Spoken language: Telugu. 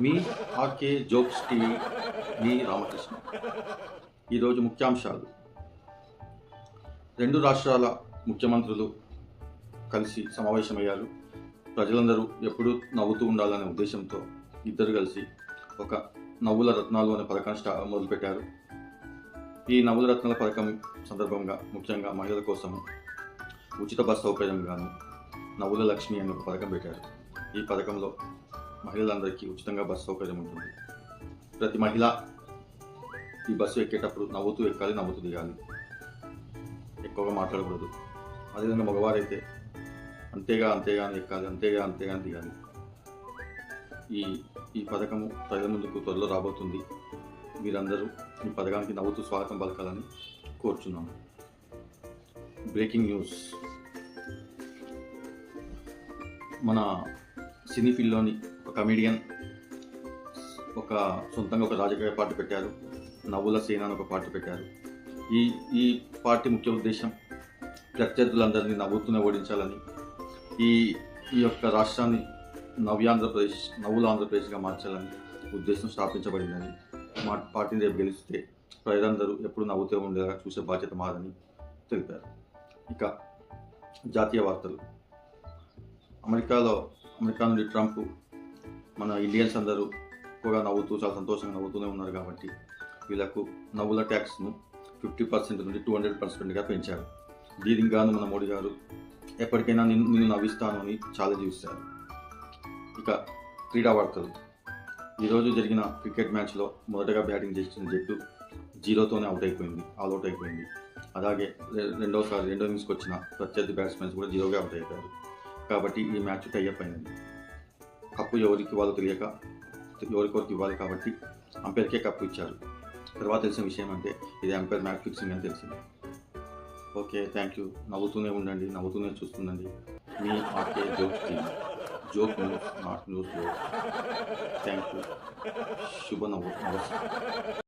మీ ఆర్కే జోక్స్ టీవీ మీ రామకృష్ణ. ఈరోజు ముఖ్యాంశాలు. రెండు రాష్ట్రాల ముఖ్యమంత్రులు కలిసి సమావేశమయ్యారు. ప్రజలందరూ ఎప్పుడూ నవ్వుతూ ఉండాలనే ఉద్దేశంతో ఇద్దరు కలిసి ఒక నవ్వుల రత్నాలు అనే పథకాన్ని మొదలుపెట్టారు. ఈ నవ్వుల రత్నాల పథకం సందర్భంగా ముఖ్యంగా మహిళల కోసం ఉచిత బస్ సౌకర్యంగాను నవ్వుల లక్ష్మి అనే ఒక పథకం పెట్టారు. ఈ పథకంలో మహిళలందరికీ ఉచితంగా బస్సు సౌకర్యం ఉంటుంది. ప్రతి మహిళ ఈ బస్సు ఎక్కేటప్పుడు నవ్వుతూ ఎక్కాలి, నవ్వుతూ దిగాలి, ఎక్కువగా మాట్లాడకూడదు. అదేవిధంగా మగవారైతే అంతేగాని ఎక్కాలి, అంతేగాని దిగాలి. ఈ ఈ పథకము ప్రజల ముందుకు త్వరలో రాబోతుంది. మీరందరూ ఈ పథకానికి నవ్వుతూ స్వాగతం పలకాలని కోరుచున్నాము. Breaking news. మన సినీ ఫీల్డ్లోని ఒక కమెడియన్ సొంతంగా ఒక రాజకీయ పార్టీ పెట్టారు. నవ్వుల సేన అని ఒక పార్టీ పెట్టారు. ఈ పార్టీ ముఖ్య ఉద్దేశం ప్రత్యర్థులందరినీ నవ్వుతూనే ఓడించాలని, ఈ యొక్క రాష్ట్రాన్ని నవ్వుల ఆంధ్రప్రదేశ్గా మార్చాలని ఉద్దేశం స్థాపించబడిందని, మా పార్టీని రేపు గెలిస్తే ప్రజలందరూ ఎప్పుడు నవ్వుతూ ఉండేలా చూసే బాధ్యత మాదని తెలిపారు. ఇక జాతీయ వార్తలు. అమెరికా నుండి ట్రంప్ మన ఇండియన్స్ అందరూ ఎక్కువగా చాలా సంతోషంగా నవ్వుతూనే ఉన్నారు కాబట్టి వీళ్ళకు నవ్వుల ట్యాక్స్ను 50% నుండి 200%గా పెంచారు. దీనికి గాను మన మోడీ గారు ఎప్పటికైనా నిన్ను నవ్విస్తాను అని ఛాలెంజ్ ఇస్తారు. ఇక క్రీడా వార్తలు. ఈరోజు జరిగిన క్రికెట్ మ్యాచ్లో మొదటగా బ్యాటింగ్ చేసిన జట్టు 0తోనే ఆల్ అవుట్ అయిపోయింది. అలాగే రెండో ఇన్నింగ్స్కి వచ్చిన ప్రత్యర్థి బ్యాట్స్మెన్స్ కూడా 0గా అవుట్ అయిపోయారు. కాబట్టి ఈ మ్యాచ్ టైఅప్ అయినది. కప్పు ఎవరికి ఇవ్వాలి కాబట్టి అంపైర్కే కప్పు ఇచ్చారు. తర్వాత తెలిసిన విషయం అంటే ఇది అంపైర్ మ్యాచ్ ఫిక్సింగ్ అని తెలిసింది. Okay, thank you. నవ్వుతూనే ఉండండి, నవ్వుతూనే చూస్తుండండి. మీ RK joke TV. Joke news, not news joke. Thank you. శుభ నవ్వు. నమస్తే.